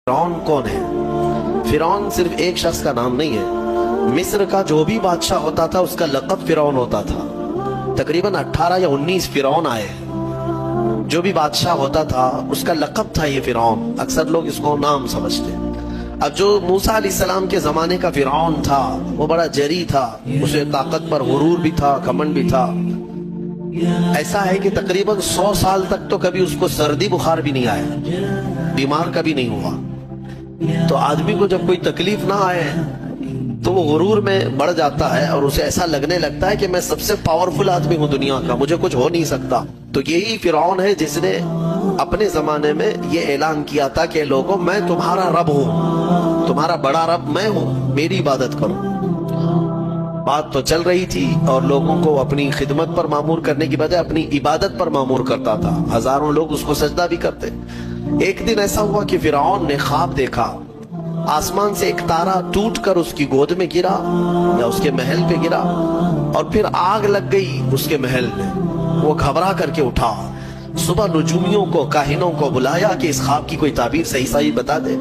فرعون کون ہے؟ فرعون صرف ایک شخص کا نام نہیں ہے، مصر کا جو بھی بادشاہ ہوتا تھا اس کا لقب فرعون ہوتا تھا۔ تقریباً 18 یا 19 فرعون آئے، جو بھی بادشاہ ہوتا تھا اس کا لقب تھا یہ فرعون، اکثر لوگ اس کو نام سمجھتے۔ اب جو موسیٰ علیہ السلام کے زمانے کا فرعون تھا وہ بڑا جری تھا، اسے طاقت پر غرور بھی تھا، گھمنڈ بھی تھا۔ ایسا ہے کہ تقریباً 100 سال تک تو کبھی اس کو سردی بخار بھی نہیں آیا، بیمار کبھی نہیں ہوا۔ تو آدمی کو جب کوئی تکلیف نہ آئے تو وہ غرور میں بڑھ جاتا ہے اور اسے ایسا لگنے لگتا ہے کہ میں سب سے پاورفل آدمی ہوں دنیا کا، مجھے کچھ ہو نہیں سکتا۔ تو یہی فرعون ہے جس نے اپنے زمانے میں یہ اعلان کیا تھا کہ لوگوں میں تمہارا رب ہوں، تمہارا بڑا رب میں ہوں، میری عبادت کرو۔ بات تو چل رہی تھی اور لوگوں کو اپنی خدمت پر معمور کرنے کی بجائے اپنی عبادت پر معمور کرتا تھا، ہزاروں لوگ اس کو سجدہ بھی کرتے۔ ایک دن ایسا ہوا کہ فرعون نے خواب دیکھا، آسمان سے ایک تارا ٹوٹ کر اس کی گود میں گرا یا اس کے محل پہ گرا اور پھر آگ لگ گئی اس کے محل میں۔ وہ گھبرا کر کے اٹھا، صبح نجومیوں کو، کاہنوں کو بلایا کہ اس خواب کی کوئی تعبیر صحیح بتا دے۔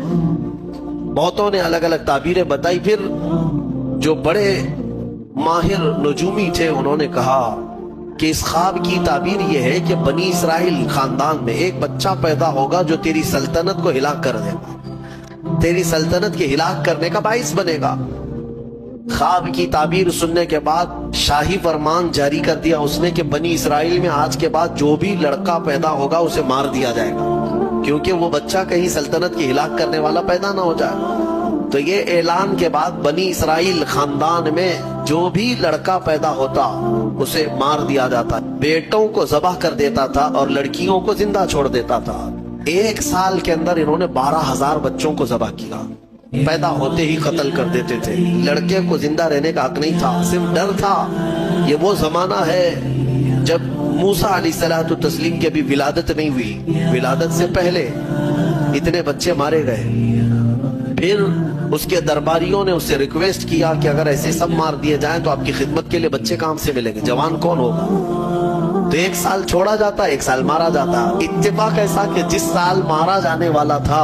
بہتوں نے الگ الگ تعبیریں بتائی، پھر جو بڑے ماہر نجومی تھے انہوں نے کہا کہ اس خواب کی تعبیر یہ ہے کہ بنی اسرائیل خاندان میں ایک بچہ پیدا ہوگا جو تیری سلطنت کو ہلاک کر دے گا، تیری سلطنت کے ہلاک کرنے کا باعث بنے گا۔ خواب کی تعبیر سننے کے بعد شاہی فرمان جاری کر دیا اس نے کہ بنی اسرائیل میں آج کے بعد جو بھی لڑکا پیدا ہوگا اسے مار دیا جائے گا، کیونکہ وہ بچہ کہیں سلطنت کی ہلاک کرنے والا پیدا نہ ہو جائے۔ تو یہ اعلان کے بعد بنی اسرائیل خاندان میں جو بھی لڑکا پیدا ہوتا اسے مار دیا جاتا، بیٹوں کو ذبح کر دیتا تھا اور لڑکیوں کو زندہ چھوڑ دیتا تھا۔ 1 سال کے اندر انہوں نے 12,000 بچوں کو ذبح کیا، پیدا ہوتے ہی قتل کر دیتے تھے۔ لڑکے کو زندہ رہنے کا حق نہیں تھا، صرف ڈر تھا۔ یہ وہ زمانہ ہے جب موسیٰ علیہ السلام کی ابھی ولادت نہیں ہوئی، ولادت سے پہلے اتنے بچے مارے گئے۔ پھر اس کے درباریوں نے اس سے ریکویسٹ کیا کہ اگر ایسے سب مار دیے جائیں تو آپ کی خدمت کے لیے بچے کہاں سے ملیں گے، جوان کون ہوگا؟ تو 1 سال چھوڑا جاتا، 1 سال مارا جاتا۔ اتفاق ایسا کہ جس سال مارا جانے والا تھا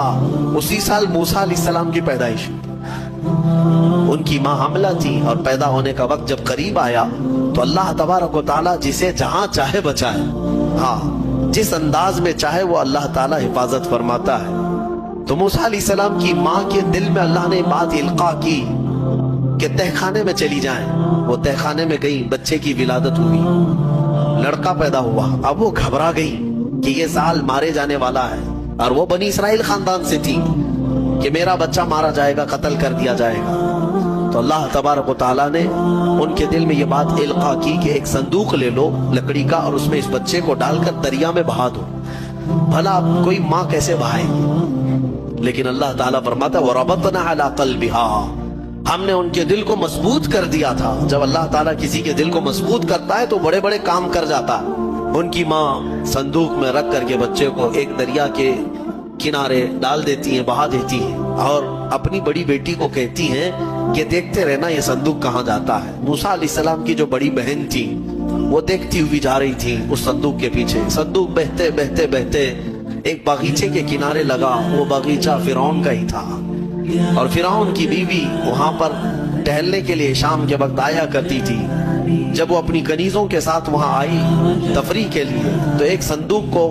اسی سال موسیٰ علیہ السلام کی پیدائش، ان کی ماں حاملہ تھی اور پیدا ہونے کا وقت جب قریب آیا تو اللہ تبارک و تعالیٰ جسے جہاں چاہے بچائے، ہاں جس انداز میں چاہے وہ اللہ تعالیٰ حفاظت فرماتا ہے۔ تو موسیٰ علیہ السلام کی ماں کے دل میں اللہ نے بات القاء کی کہ تہ خانے میں چلی جائیں۔ وہ تہ خانے میں گئی، بچے کی ولادت ہوئی، لڑکا پیدا ہوا۔ اب وہ گھبرا گئی کہ یہ سال مارے جانے والا ہے، اور وہ بنی اسرائیل خاندان سے تھی کہ میرا بچہ مارا جائے گا، قتل کر دیا جائے گا۔ تو اللہ تبارک و تعالیٰ نے ان کے دل میں یہ بات القاء کی کہ ایک صندوق لے لو لکڑی کا اور اس میں اس بچے کو ڈال کر دریا میں بہا دو۔ بھلا کوئی ماں کیسے بہائے گی؟ لیکن اللہ تعالیٰ فرماتا ہے وَرَبَطْنَا عَلَىٰ قَلْبِهَا، ہم نے ان کے دل کو مضبوط کر دیا تھا۔ جب اللہ تعالیٰ کسی کے دل کو مضبوط کرتا ہے تو بڑے بڑے کام کر جاتا ہے۔ ان کی ماں صندوق میں رکھ کر کے بچے کو ایک دریا کے کنارے ڈال دیتی ہیں، بہا دیتی ہیں، اور اپنی بڑی بیٹی کو کہتی ہیں کہ دیکھتے رہنا یہ صندوق کہاں جاتا ہے۔ موسیٰ علیہ السلام کی جو بڑی بہن تھی وہ دیکھتی ہوئی جا رہی تھی اس صندوق کے پیچھے۔ صندوق بہتے بہتے بہتے ایک باغیچے کے کنارے لگا، وہ باغیچہ فرعون کا ہی تھا، اور فرعون کی بیوی وہاں پر ٹہلنے کے لیے شام کے وقت آیا کرتی تھی۔ جب وہ اپنی کنیزوں کے ساتھ وہاں آئی تفریح کے لیے تو ایک صندوق کو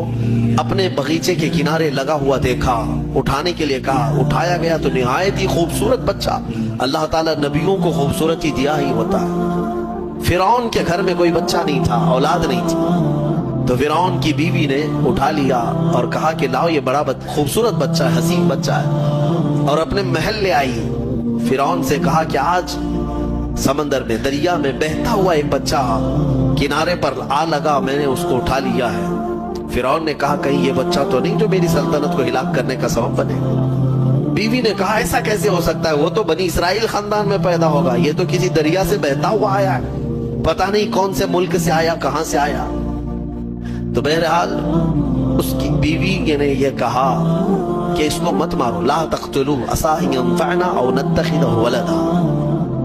اپنے باغیچے کے کنارے لگا ہوا دیکھا، اٹھانے کے لیے کہا، اٹھایا گیا تو نہایت ہی خوبصورت بچہ۔ اللہ تعالیٰ نبیوں کو خوبصورتی دیا ہی ہوتا ہے۔ فرعون کے گھر میں کوئی بچہ نہیں تھا، اولاد نہیں تھی، تو فرعون کی بیوی نے اٹھا لیا اور کہا کہ لاؤ یہ بڑا خوبصورت بچہ ہے، حسین بچہ ہے، اور اپنے محل لے آئی۔ فرعون سے کہا کہ آج سمندر میں، دریا میں بہتا ہوا ایک بچہ کنارے پر آ لگا، میں نے اس کو اٹھا لیا ہے۔ فرعون نے کہا کہیں یہ بچہ تو نہیں جو میری سلطنت کو ہلاک کرنے کا سبب بنے۔ بیوی نے کہا ایسا کیسے ہو سکتا ہے، وہ تو بنی اسرائیل خاندان میں پیدا ہوگا، یہ تو کسی دریا سے بہتا ہوا آیا ہے، پتہ نہیں کون سے ملک سے آیا، کہاں سے آیا۔ تو بہرحال اس کی بیوی نے یہ کہا کہ اس کو مت مارو، لا تقتلوا عسى ان ينفعنا او نتخذه ولدا،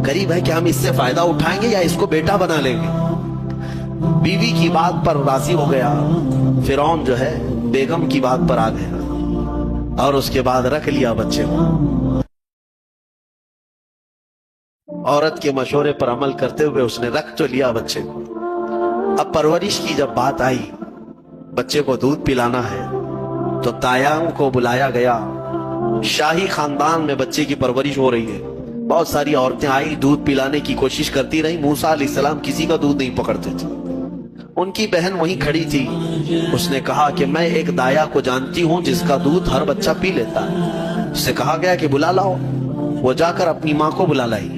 قریب ہے کہ ہم اس سے فائدہ اٹھائیں گے یا اس کو بیٹا بنا لیں گے۔ بیوی کی بات پر راضی ہو گیا، فرعون جو ہے بیگم کی بات پر آ گیا۔ اور اس کے بعد رکھ لیا بچے کو. عورت کے مشورے پر عمل کرتے ہوئے اس نے رکھ تو لیا بچے کو. اب پرورش کی جب بات آئی، بچے کو دودھ پلانا ہے، تو تایام کو بلایا گیا. شاہی خاندان میں بچے کی پرورش ہو رہی ہے. بہت ساری عورتیں آئی، دودھ پلانے کی کوشش کرتی رہی. موسیٰ علیہ السلام کسی کا دودھ نہیں پکڑتے تھے. ان کی بہن وہیں کھڑی تھی. اس نے کہا کہ میں ایک دایا کو جانتی ہوں جس کا دودھ ہر بچہ پی لیتا ہے. اس سے کہا گیا کہ بلا لاؤ. وہ جا کر اپنی ماں کو بلا لائی،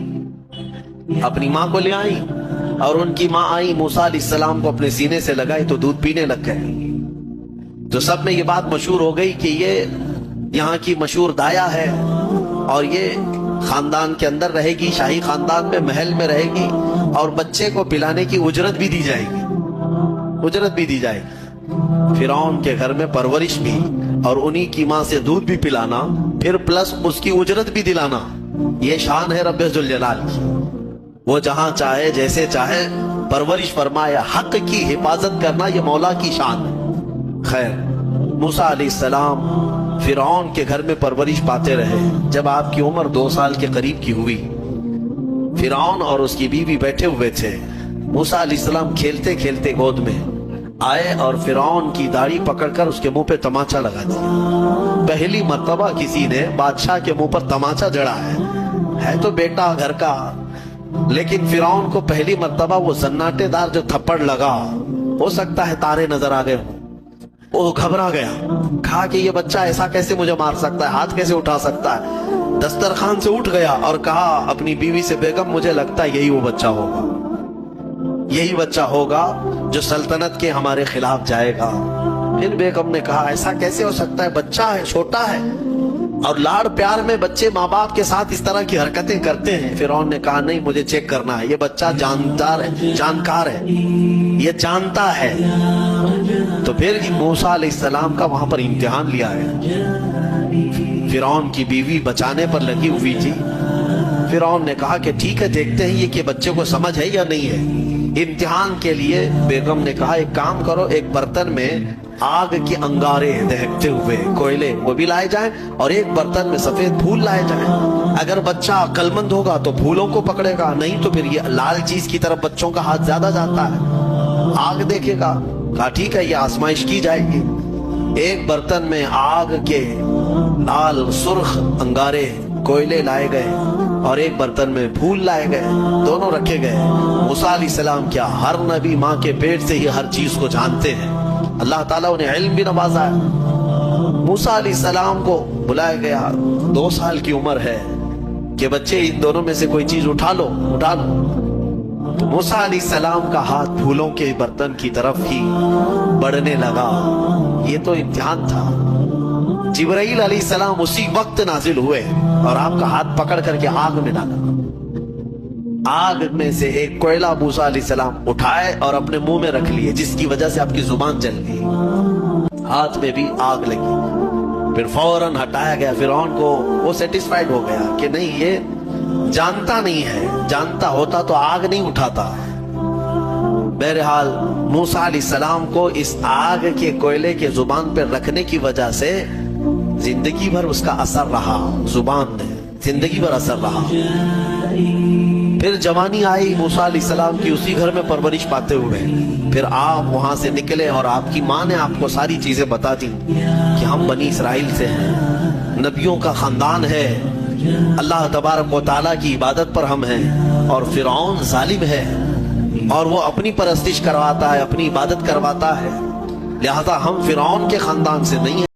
اپنی ماں کو لے آئی، اور ان کی ماں آئی، موسیٰ علیہ السلام کو اپنے سینے سے لگائی تو دودھ پینے لگ گئے. تو سب میں یہ بات مشہور ہو گئی کہ یہ یہاں کی مشہور دایا ہے، اور یہ خاندان کے اندر رہے گی، شاہی خاندان میں، محل میں رہے گی، اور بچے کو پلانے کی اجرت بھی دی جائے گی. اجرت بھی دی جائے گی. فرعون کے گھر میں پرورش بھی، اور انہی کی ماں سے دودھ بھی پلانا، پھر پلس اس کی اجرت بھی دلانا. یہ شان ہے رب ذوالجلال کی. وہ جہاں چاہے جیسے چاہے پرورش فرمائے. حق کی حفاظت کرنا یہ مولا کی شان ہے. خیر، موسیٰ علیہ السلام فرعون کے گھر میں پرورش پاتے رہے. جب آپ کی عمر 2 سال کے قریب کی ہوئی، فرعون اور اس کی بیوی بیٹھے ہوئے تھے. موسیٰ علیہ السلام کھیلتے کھیلتے گود میں آئے اور فرعون کی داڑھی پکڑ کر اس کے منہ پہ تماچا لگا دیا. پہلی مرتبہ کسی نے بادشاہ کے منہ پر تماچا جڑا ہے تو بیٹا گھر کا، لیکن فرعون کو پہلی مرتبہ وہ سناٹے دار جو تھپڑ لگا، ہو سکتا ہے تارے نظر آ گئے ہوں. وہ گھبرا گیا، کہا کہ یہ بچہ ایسا کیسے مجھے مار سکتا ہے، ہاتھ کیسے اٹھا سکتا ہے. دسترخوان سے اٹھ گیا اور کہا اپنی بیوی سے، بیگم مجھے لگتا ہے یہی وہ بچہ ہوگا، یہی بچہ ہوگا جو سلطنت کے ہمارے خلاف جائے گا. پھر بیگم نے کہا ایسا کیسے ہو سکتا ہے، بچہ ہے، چھوٹا ہے. اور لاڑ پیار میں بچے ماں باپ کے ساتھ اس طرح کی حرکتیں کرتے ہیں. فرعون نے کہا نہیں، مجھے چیک کرنا ہے، یہ بچہ جاندار ہے، جانکار ہے، یہ جانتا ہے. تو پھر موسیٰ علیہ السلام کا وہاں پر امتحان لیا ہے. فرعون کی بیوی بچانے پر لگی ہوئی تھی. فرعون نے کہا کہ ٹھیک ہے، دیکھتے ہیں یہ کہ بچے کو سمجھ ہے یا نہیں ہے. امتحان کے لیے بیگم نے کہا ایک کام کرو، ایک برتن میں آگ کے انگارے دہکتے ہوئے کوئلے وہ بھی لائے جائیں، اور ایک برتن میں سفید پھول لائے جائیں. اگر بچہ عقل مند ہوگا تو پھولوں کو پکڑے گا، نہیں تو پھر یہ لال چیز کی طرف بچوں کا ہاتھ زیادہ جاتا ہے، آگ دیکھے گا. کہا ٹھیک ہے، یہ آزمائش کی جائے گی. ایک برتن میں آگ کے لال سرخ انگارے کوئلے لائے گئے، اور ایک برتن میں پھول لائے گئے، دونوں رکھے گئے. موسیٰ علیہ السلام کیا، ہر نبی ماں کے پیٹ سے ہی ہر چیز کو جانتے ہیں. اللہ تعالیٰ انہیں علم بھی نوازا ہے. موسیٰ علیہ السلام کو بلایا گیا. 2 سال کی عمر ہے کہ بچے ان دونوں میں سے کوئی چیز اٹھا لو. موسیٰ علیہ السلام کا ہاتھ پھولوں کے برتن کی طرف ہی بڑھنے لگا. یہ تو امتحان تھا. جبرائیل علیہ السلام اسی وقت نازل ہوئے اور آپ کا ہاتھ پکڑ کر کے آگ میں ڈالا. آگ میں سے ایک کوئلہ موسیٰ علیہ السلام اٹھائے اور اپنے منہ میں رکھ لیے، جس کی وجہ سے آپ کی زبان جل گئی، ہاتھ میں بھی آگ لگی. پھر فوراً ہٹایا گیا. فرعون کو وہ سیٹسفائیڈ ہو گیا کہ نہیں، یہ جانتا نہیں ہے، جانتا ہوتا تو آگ نہیں اٹھاتا. بہرحال موسیٰ علیہ السلام کو اس آگ کے کوئلے کے زبان پر رکھنے کی وجہ سے زندگی بھر اس کا اثر رہا، زبان میں زندگی بھر اثر رہا. پھر جوانی آئی موسیٰ علیہ السلام کی، اسی گھر میں پرورش پاتے ہوئے. پھر آپ وہاں سے نکلے اور آپ کی ماں نے آپ کو ساری چیزیں بتا دی کہ ہم بنی اسرائیل سے ہیں، نبیوں کا خاندان ہے، اللہ تبارک و تعالیٰ کی عبادت پر ہم ہیں، اور فرعون ظالم ہے اور وہ اپنی پرستش کرواتا ہے، اپنی عبادت کرواتا ہے، لہذا ہم فرعون کے خاندان سے نہیں ہیں.